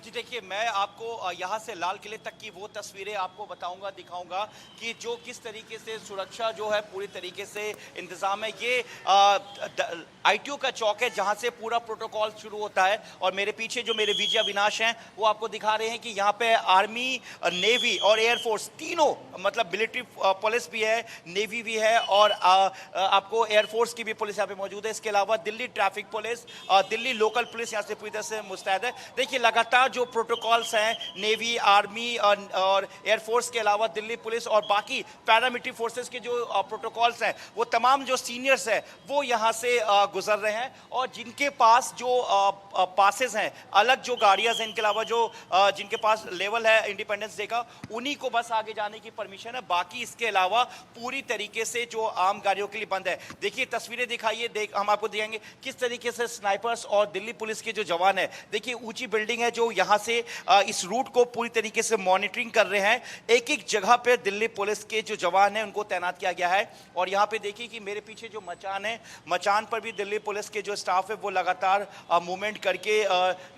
जी देखिए, मैं आपको यहाँ से लाल किले तक की वो तस्वीरें आपको बताऊंगा, दिखाऊंगा कि जो किस तरीके से सुरक्षा जो है पूरी तरीके से इंतजाम है। ये आईटीओ का चौक है जहाँ से पूरा प्रोटोकॉल शुरू होता है और मेरे पीछे जो मेरे विजय अविनाश हैं वो आपको दिखा रहे हैं कि यहाँ पे आर्मी, नेवी और एयरफोर्स तीनों, मतलब मिलिट्री पुलिस भी है, नेवी भी है और आपको एयरफोर्स की भी पुलिस यहाँ पे मौजूद है। इसके अलावा Delhi traffic police, Delhi local police यहाँ से पूरी तरह से मुस्तैद है। देखिए लगातार जो प्रोटोकॉल्स हैं, नेवी, आर्मी और एयरफोर्स के अलावा दिल्ली पुलिस और बाकी पैरामिलिट्री फोर्सेस के जो प्रोटोकॉल्स हैं, वो तमाम जो सीनियर्स हैं वो यहाँ से गुजर रहे हैं और जिनके पास जो पासेस हैं, अलग जो गाड़ियाँ हैं, इनके अलावा जो जिनके पास लेवल है इंडिपेंडेंस डे का, उन्हीं को बस आगे जाने की परमिशन है। बाकी इसके अलावा पूरी तरीके से जो आम गाड़ियों के लिए बंद है। देखिए तस्वीरें दिखाइए, हम आपको दिखाएंगे किस तरीके से स्नाइपर्स और दिल्ली पुलिस के जो जवान है, देखिए ऊंची बिल्डिंग है जो यहाँ से इस रूट को पूरी तरीके से मॉनिटरिंग कर रहे हैं। एक एक जगह पे दिल्ली पुलिस के जो जवान हैं उनको तैनात किया गया है और यहाँ पे देखिए कि मेरे पीछे जो मचान है, मचान पर भी दिल्ली पुलिस के जो स्टाफ है वो लगातार मूवमेंट करके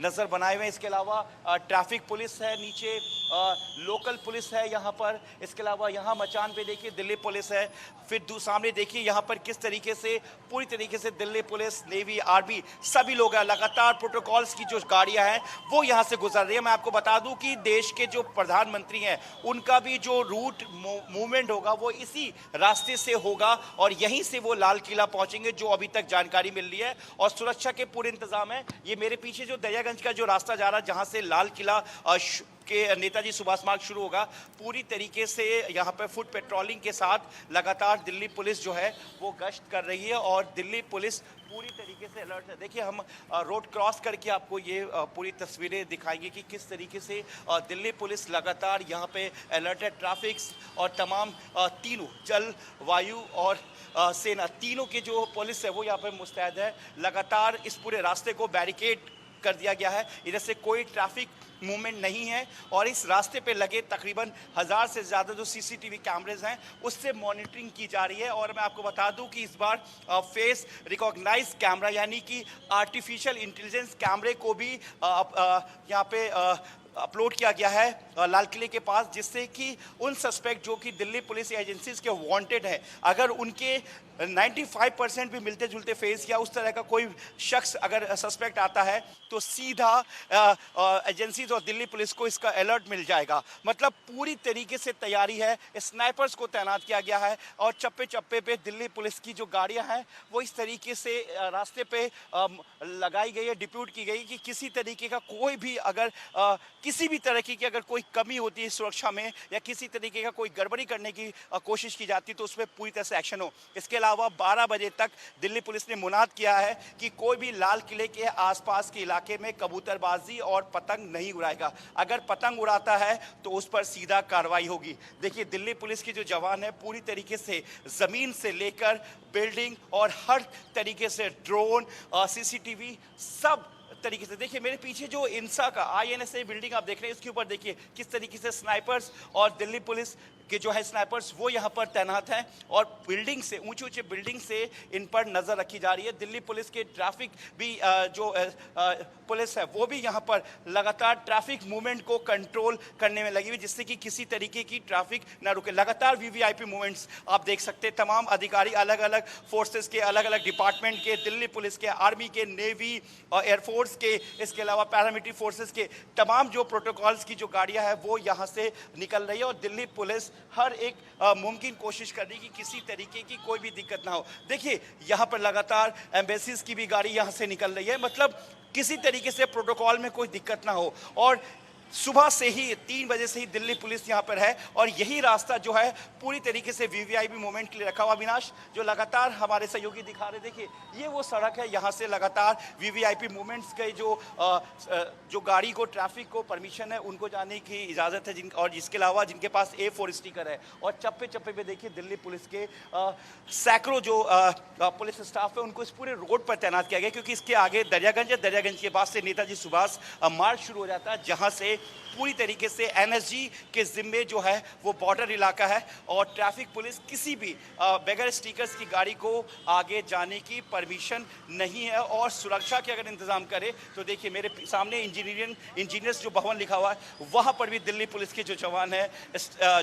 नजर बनाए हुए हैं। इसके अलावा ट्रैफिक पुलिस है नीचे, लोकल पुलिस है यहाँ पर, इसके अलावा यहाँ मचान पे देखिए दिल्ली पुलिस है। फिर सामने देखिए यहाँ पर किस तरीके से पूरी तरीके से दिल्ली पुलिस, नेवी, आर्मी सभी लोग हैं। लगातार प्रोटोकॉल्स की जो गाड़ियां हैं वो यहाँ से गुजर रही है। मैं आपको बता दूं कि देश के जो प्रधानमंत्री हैं उनका भी जो रूट मूवमेंट होगा वो इसी रास्ते से होगा और यहीं से वो लाल किला पहुंचेंगे, जो अभी तक जानकारी मिल रही है। और सुरक्षा के पूरे इंतजाम है। ये मेरे पीछे जो दरियागंज का जो रास्ता जा रहा है जहाँ से लाल किला के नेताजी सुभाष मार्ग शुरू होगा, पूरी तरीके से यहाँ पर फुट पेट्रोलिंग के साथ लगातार दिल्ली पुलिस जो है वो गश्त कर रही है और दिल्ली पुलिस पूरी तरीके से अलर्ट है। देखिए हम रोड क्रॉस करके आपको ये पूरी तस्वीरें दिखाएंगे कि किस तरीके से दिल्ली पुलिस लगातार यहाँ पे अलर्ट है। ट्रैफिक्स और तमाम तीनों जल, वायु और सेना तीनों के जो पुलिस है वो यहाँ पे मुस्तैद है। लगातार इस पूरे रास्ते को बैरिकेड कर दिया गया है, इधर से कोई ट्रैफिक मूवमेंट नहीं है और इस रास्ते पे लगे तकरीबन 1000 से ज़्यादा जो सीसीटीवी कैमरेज हैं उससे मॉनिटरिंग की जा रही है। और मैं आपको बता दूं कि इस बार फेस रिकॉग्नाइज कैमरा यानी कि आर्टिफिशियल इंटेलिजेंस कैमरे को भी यहाँ पे अपलोड किया गया है लाल किले के पास, जिससे कि उन सस्पेक्ट जो कि दिल्ली पुलिस एजेंसीज के वांटेड है, अगर उनके 95% भी मिलते जुलते फेस या उस तरह का कोई शख्स अगर सस्पेक्ट आता है तो सीधा एजेंसीज और दिल्ली पुलिस को इसका अलर्ट मिल जाएगा। मतलब पूरी तरीके से तैयारी है, स्नाइपर्स को तैनात किया गया है और चप्पे चप्पे पे दिल्ली पुलिस की जो गाड़ियां हैं वो इस तरीके से रास्ते पे लगाई गई है, डिप्यूट की गई कि किसी तरीके का कोई भी अगर किसी भी तरह की अगर कोई कमी होती है सुरक्षा में या किसी तरीके का कोई गड़बड़ी करने की कोशिश की जाती है तो उसमें पूरी तरह से एक्शन हो। इसके अलावा 12 बजे तक दिल्ली पुलिस ने मुनाद किया है कि कोई भी लाल किले के आसपास के इलाके में कबूतरबाजी और पतंग नहीं उड़ाएगा। अगर पतंग उड़ाता है तो उस पर सीधा कार्रवाई होगी। देखिए दिल्ली पुलिस के जो जवान है पूरी तरीके से जमीन से लेकर बिल्डिंग और हर तरीके से ड्रोन, सीसीटीवी सब तरीके से। देखिए मेरे पीछे जो इंसा का INSA बिल्डिंग आप देख रहे हैं, इसके ऊपर देखिए किस तरीके से स्नाइपर्स और दिल्ली पुलिस के जो है स्नाइपर्स वो यहाँ पर तैनात हैं और बिल्डिंग से, ऊंचे ऊंचे बिल्डिंग से इन पर नजर रखी जा रही है। दिल्ली पुलिस के ट्रैफिक भी जो पुलिस है वो भी यहाँ पर लगातार ट्रैफिक मूवमेंट को कंट्रोल करने में लगी हुई, जिससे कि किसी तरीके की ट्रैफिक ना रुके। लगातार VVIP मूवमेंट्स आप देख सकते हैं। तमाम अधिकारी अलग अलग फोर्सेस के, अलग अलग डिपार्टमेंट के, दिल्ली पुलिस के, आर्मी के, नेवी और एयरफोर्स के, इसके अलावा पैरामिलिट्री फोर्सेस के तमाम जो प्रोटोकॉल्स की जो गाड़ियां हैं वो यहाँ से निकल रही है और दिल्ली पुलिस हर एक मुमकिन कोशिश कर रही है कि किसी तरीके की कोई भी दिक्कत ना हो। देखिए यहाँ पर लगातार एम्बेसीज की भी गाड़ी यहाँ से निकल रही है, मतलब किसी तरीके से प्रोटोकॉल में कोई दिक्कत ना हो। और सुबह से ही 3 बजे से ही दिल्ली पुलिस यहाँ पर है और यही रास्ता जो है पूरी तरीके से VVIP मूवमेंट के लिए रखा हुआ। अविनाश जो लगातार हमारे सहयोगी दिखा रहे, देखिए ये वो सड़क है, यहाँ से लगातार VVIP मूवमेंट्स के जो गाड़ी को, ट्रैफिक को परमिशन है उनको जाने की इजाज़त है, और इसके अलावा जिनके पास A4 स्टिकर है। और चप्पे चप्पे पे देखिए दिल्ली पुलिस के सैकड़ों जो पुलिस स्टाफ है उनको इस पूरे रोड पर तैनात किया गया, क्योंकि इसके आगे दरियागंज है, दरियागंज के बाद से नेताजी सुभाष मार्ग शुरू हो जाता है, जहाँ से पूरी तरीके से एनएसजी के जिम्मे जो है वो बॉर्डर इलाका है और ट्रैफिक पुलिस किसी भी बगैर स्टिकर्स की गाड़ी को आगे जाने की परमिशन नहीं है। और सुरक्षा के अगर इंतजाम करे तो देखिए मेरे सामने इंजीनियर्स जो भवन लिखा हुआ है वहाँ पर भी दिल्ली पुलिस के जो जवान है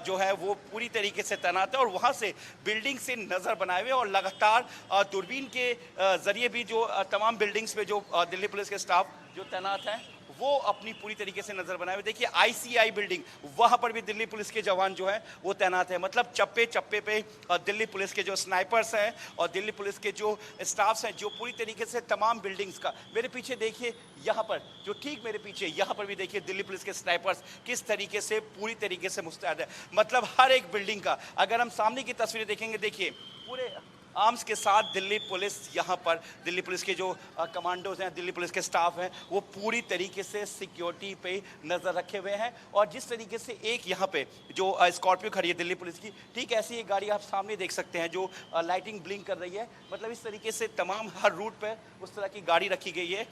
जो है वो पूरी तरीके से तैनात है और वहाँ से बिल्डिंग से नज़र बनाए हुए और लगातार दूरबीन के जरिए भी जो तमाम बिल्डिंग्स पे जो दिल्ली पुलिस के स्टाफ जो तैनात हैं वो अपनी पूरी तरीके से नजर बनाए हुए। देखिए आईसीआई बिल्डिंग वहां पर भी दिल्ली पुलिस के जवान जो है वो तैनात है। मतलब चप्पे चप्पे पे दिल्ली पुलिस के जो स्नाइपर्स हैं और दिल्ली पुलिस के जो स्टाफ्स हैं जो पूरी तरीके से तमाम बिल्डिंग्स का, मेरे पीछे देखिए यहाँ पर जो ठीक मेरे पीछे यहाँ पर भी देखिए दिल्ली पुलिस के स्नाइपर्स किस तरीके से पूरी तरीके से मुस्तैद है। मतलब हर एक बिल्डिंग का अगर हम सामने की तस्वीरें देखेंगे, देखिए पूरे आर्म्स के साथ दिल्ली पुलिस यहाँ पर, दिल्ली पुलिस के जो कमांडोज हैं, दिल्ली पुलिस के स्टाफ हैं, वो पूरी तरीके से सिक्योरिटी पे नज़र रखे हुए हैं। और जिस तरीके से एक यहाँ पे जो स्कॉर्पियो खड़ी है दिल्ली पुलिस की, ठीक ऐसी एक गाड़ी आप सामने देख सकते हैं जो लाइटिंग ब्लिंक कर रही है। मतलब इस तरीके से तमाम हर रूट पर उस तरह की गाड़ी रखी गई है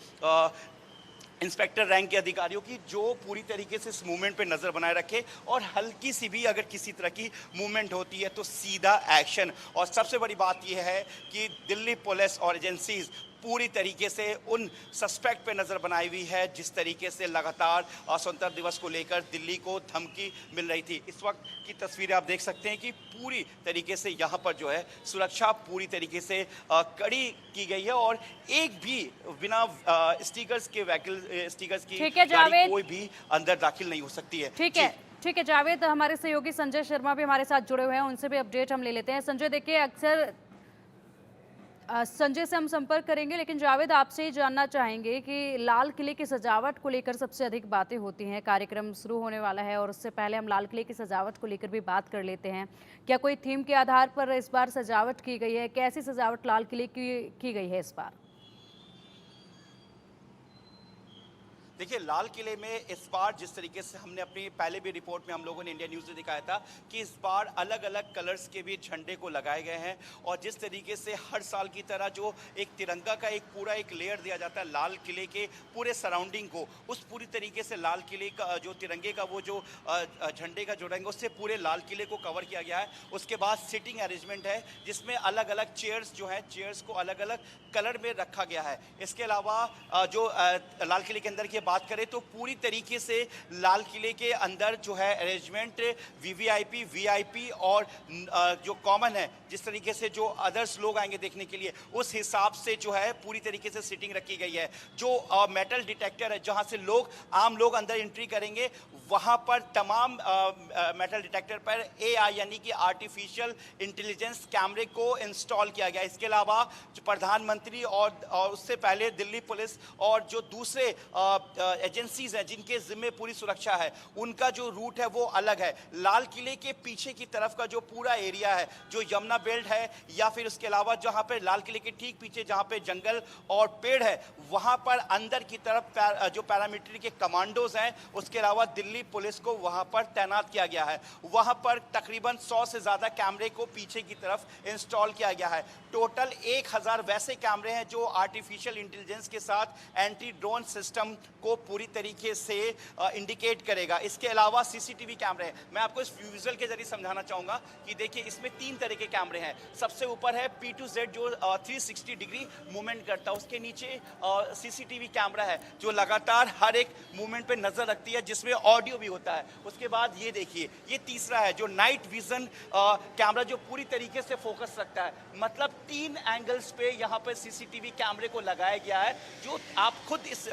इंस्पेक्टर रैंक के अधिकारियों की, जो पूरी तरीके से इस मूवमेंट पे नज़र बनाए रखे और हल्की सी भी अगर किसी तरह की मूवमेंट होती है तो सीधा एक्शन। और सबसे बड़ी बात यह है कि दिल्ली पुलिस और एजेंसीज पूरी तरीके से उन सस्पेक्ट पे नज़र बनाई हुई है जिस तरीके से लगातार स्वतंत्रता दिवस को लेकर दिल्ली को धमकी मिल रही थी। इस वक्त की तस्वीरें आप देख सकते हैं कि पूरी तरीके से यहाँ पर जो है सुरक्षा पूरी तरीके से कड़ी की गई है और एक भी बिना स्टिकर्स के व्हीकल स्टिकर्स की गाड़ी कोई भी अंदर दाखिल नहीं हो सकती है। ठीक है जावेद, हमारे सहयोगी संजय शर्मा भी हमारे साथ जुड़े हुए हैं, उनसे भी अपडेट हम ले लेते हैं। संजय, देखिए अक्सर संजय से हम संपर्क करेंगे, लेकिन जावेद आपसे ही जानना चाहेंगे कि लाल किले की सजावट को लेकर सबसे अधिक बातें होती हैं। कार्यक्रम शुरू होने वाला है और उससे पहले हम लाल किले की सजावट को लेकर भी बात कर लेते हैं। क्या कोई थीम के आधार पर इस बार सजावट की गई है? कैसी सजावट लाल किले की गई है इस बार? देखिए लाल किले में इस बार जिस तरीके से हमने अपनी पहले भी रिपोर्ट में हम लोगों ने इंडिया न्यूज़ में दिखाया था कि इस बार अलग अलग कलर्स के भी झंडे को लगाए गए हैं और जिस तरीके से हर साल की तरह जो एक तिरंगा का एक पूरा एक लेयर दिया जाता है लाल किले के पूरे सराउंडिंग को, उस पूरी तरीके से लाल किले का जो तिरंगे का वो जो झंडे का जो रंग उससे पूरे लाल किले को कवर किया गया है। उसके बाद सिटिंग अरेंजमेंट है जिसमें अलग अलग चेयर्स जो है चेयर्स को अलग अलग कलर में रखा गया है। इसके अलावा जो लाल किले के अंदर की बात करें तो पूरी तरीके से लाल किले के अंदर जो है अरेंजमेंट वीवीआईपी वीआईपी और जो कॉमन है जिस तरीके से जो अदर्स लोग आएंगे देखने के लिए उस हिसाब से जो है पूरी तरीके से सीटिंग रखी गई है। जो मेटल डिटेक्टर है जहां से आम लोग अंदर एंट्री करेंगे वहां पर तमाम मेटल डिटेक्टर पर एआई यानी कि आर्टिफिशियल इंटेलिजेंस कैमरे को इंस्टॉल किया गया। इसके अलावा जो प्रधानमंत्री और उससे पहले दिल्ली पुलिस और जो दूसरे एजेंसीज हैं जिनके जिम्मे पूरी सुरक्षा है उनका जो रूट है वो अलग है। लाल किले के पीछे की तरफ का जो पूरा एरिया है जो यमुना बेल्ट है या फिर उसके अलावा जहां पे लाल किले के ठीक पीछे जहां पे जंगल और पेड़ है वहां पर अंदर की तरफ जो पैरामिलिट्री के कमांडोज हैं उसके अलावा दिल्ली पुलिस को वहां पर तैनात किया गया है। वहां पर तकरीबन 100 से ज्यादा कैमरे को पीछे की तरफ इंस्टॉल किया गया है। टोटल 1000 वैसे कैमरे हैं जो आर्टिफिशियल इंटेलिजेंस के साथ एंटी ड्रोन सिस्टम को पूरी तरीके से इंडिकेट करेगा। इसके अलावा सीसीटीवी कैमरे हैं। मैं आपको इस विजुअल के जरिए समझाना चाहूंगा कि देखिए इसमें 3 तरह के कैमरे हैं। सबसे ऊपर है P2Z जो 360 डिग्री मूवमेंट करता है, उसके नीचे सीसीटीवी कैमरा है जो लगातार हर एक मूवमेंट पे नजर रखती है जिसमें ऑडियो भी होता है। उसके बाद ये देखिए ये तीसरा है जो नाइट विजन कैमरा जो पूरी तरीके से फोकस रखता है। मतलब 3 एंगल्स पे यहाँ पे सीसीटीवी कैमरे को लगाया गया है जो आप खुद इस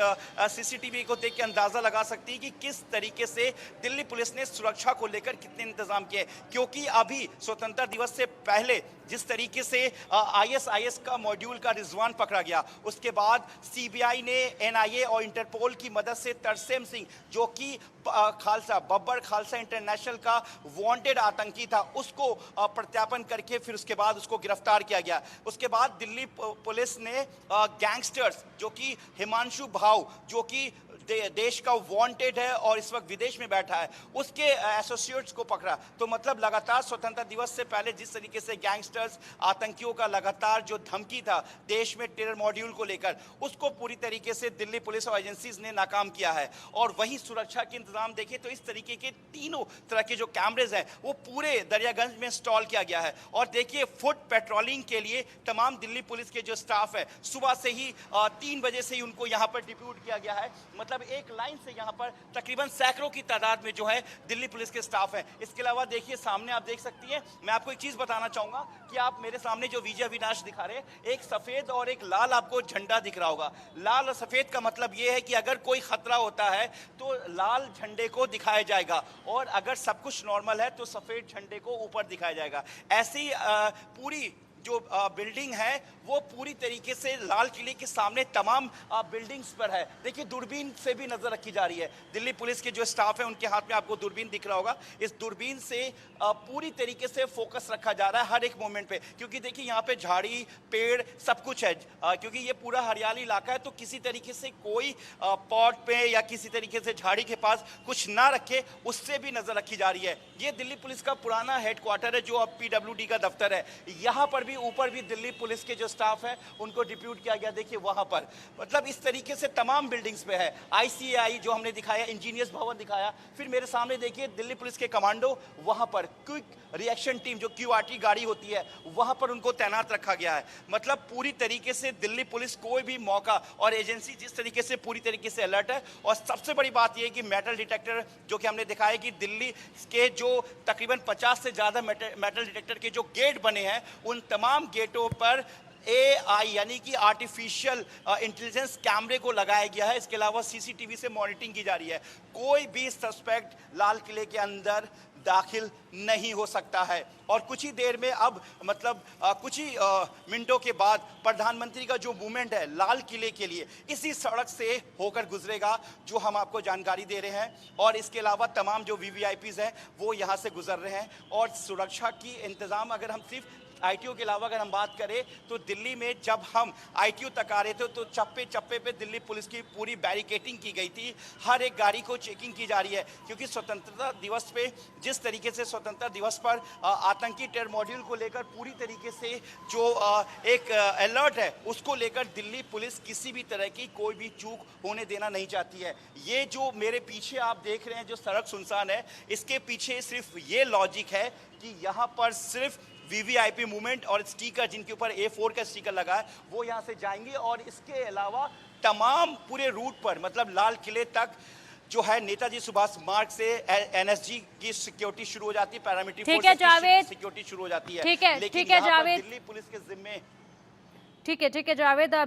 सीसीटीवी को देख के अंदाजा लगा सकती है कि किस तरीके से दिल्ली पुलिस ने सुरक्षा को लेकर कितने इंतजाम किए। क्योंकि अभी स्वतंत्रता दिवस से पहले जिस तरीके से आईएसआईएस का मॉड्यूल का रिजवान पकड़ा गया, उसके बाद सीबीआई ने एनआईए और इंटरपोल की मदद से तरसेम सिंह जो कि खालसा बब्बर खालसा इंटरनेशनल का वांटेड आतंकी था उसको प्रत्यापन करके फिर उसके बाद उसको गिरफ्तार किया गया। उसके बाद दिल्ली पुलिस ने गैंगस्टर्स जो कि हिमांशु भाव जो कि देश का वांटेड है और इस वक्त विदेश में बैठा है, उसके एसोसिएट्स को पकड़ा। तो मतलब लगातार स्वतंत्रता दिवस से पहले जिस तरीके से गैंगस्टर्स, आतंकियों का लगातार जो धमकी था देश में टेरर मॉड्यूल को लेकर, उसको पूरी तरीके से दिल्ली पुलिस और एजेंसीज ने नाकाम किया है। और वहीं सुरक्षा के इंतजाम देखें तो इस तरीके के तीनों तरह के जो कैमरेज हैं वो पूरे दरियागंज में इंस्टॉल किया गया है। और देखिए, फुट पेट्रोलिंग के लिए तमाम दिल्ली पुलिस के जो स्टाफ है, सुबह से ही 3 बजे से ही उनको यहाँ पर डिप्यूट किया गया है। मतलब एक लाइन से यहाँ पर तकरीबन सैकड़ों की तादाद में जो है दिल्ली पुलिस के स्टाफ है। इसके अलावा देखिए, सामने आप देख सकती हैं, मैं आपको एक चीज बताना चाहूंगा कि आप मेरे सामने जो विजय अविनाश दिखा रहे हैं, एक सफेद और एक लाल आपको झंडा दिख रहा होगा। लाल और सफेद का मतलब यह है कि अगर कोई खतरा होता है तो लाल झंडे को दिखाया जाएगा, और अगर सब कुछ नॉर्मल है तो सफेद झंडे को ऊपर दिखाया जाएगा। ऐसी पूरी जो बिल्डिंग है वो पूरी तरीके से लाल किले के सामने तमाम बिल्डिंग्स पर है। देखिए, दूरबीन से भी नजर रखी जा रही है। दिल्ली पुलिस के जो स्टाफ है उनके हाथ में आपको दूरबीन दिख रहा होगा। इस दूरबीन से पूरी तरीके से फोकस रखा जा रहा है हर एक मोमेंट पे, क्योंकि देखिए यहाँ पे झाड़ी, पेड़, सब कुछ है। क्योंकि ये पूरा हरियाली इलाका है, तो किसी तरीके से कोई पॉट पे या किसी तरीके से झाड़ी के पास कुछ ना रखे, उससे भी नजर रखी जा रही है। ये दिल्ली पुलिस का पुराना हेडक्वार्टर है जो अब PWD का दफ्तर है। यहाँ पर भी ऊपर भी दिल्ली पुलिस के जो स्टाफ है उनको डिप्यूट किया गया। देखिए वहां पर मतलब इस तरीके से तमाम बिल्डिंग्स पे है। ICAI जो हमने दिखाया, इंजीनियर्स भवन दिखाया, फिर मेरे सामने देखिए दिल्ली पुलिस के कमांडो, वहां पर क्विक रिएक्शन टीम जो QRT गाड़ी होती है वहां पर उनको तैनात रखा गया है। मतलब पूरी तरीके से दिल्ली पुलिस कोई भी मौका, और एजेंसी जिस तरीके से पूरी तरीके से अलर्ट है। और सबसे बड़ी बात यह है कि मेटल डिटेक्टर जो कि हमने दिखाया कि दिल्ली के जो तकरीबन 50 से ज्यादा मेटल डिटेक्टर के जो गेट बने हैं, उन तमाम गेटों पर AI यानी कि आर्टिफिशियल इंटेलिजेंस कैमरे को लगाया गया है। इसके अलावा CCTV से मॉनिटरिंग की जा रही है। कोई भी सस्पेक्ट लाल किले के अंदर दाखिल नहीं हो सकता है। और कुछ ही देर में अब मतलब कुछ ही मिनटों के बाद प्रधानमंत्री का जो मूवमेंट है लाल किले के लिए, इसी सड़क से होकर गुजरेगा जो हम आपको जानकारी दे रहे हैं। और इसके अलावा तमाम जो VVIPs हैं वो यहाँ से गुजर रहे हैं। और सुरक्षा की इंतज़ाम अगर हम सिर्फ ITO के अलावा अगर हम बात करें तो दिल्ली में जब हम ITO तक आ रहे थे तो चप्पे चप्पे पे दिल्ली पुलिस की पूरी बैरिकेटिंग की गई थी। हर एक गाड़ी को चेकिंग की जा रही है, क्योंकि स्वतंत्रता दिवस पे जिस तरीके से स्वतंत्रता दिवस पर आतंकी टेरर मॉड्यूल को लेकर पूरी तरीके से जो एक अलर्ट है, उसको लेकर दिल्ली पुलिस किसी भी तरह की कोई भी चूक होने देना नहीं चाहती है। ये जो मेरे पीछे आप देख रहे हैं जो सड़क सुनसान है, इसके पीछे सिर्फ ये लॉजिक है कि यहाँ पर सिर्फ VVIP मूवमेंट और स्टिकर जिनके ऊपर A4 का स्टिकर लगा है वो यहाँ से जाएंगे। और इसके अलावा तमाम पूरे रूट पर मतलब लाल किले तक जो है नेताजी सुभाष मार्ग से NSG की सिक्योरिटी शुरू हो जाती है, पैरामिलिट्री फोर्सेस की सिक्योरिटी शुरू हो जाती है। ठीक है, लेकिन ठीक है यहाँ पर जावेद, दिल्ली पुलिस के जिम्मे ठीक है जावेद।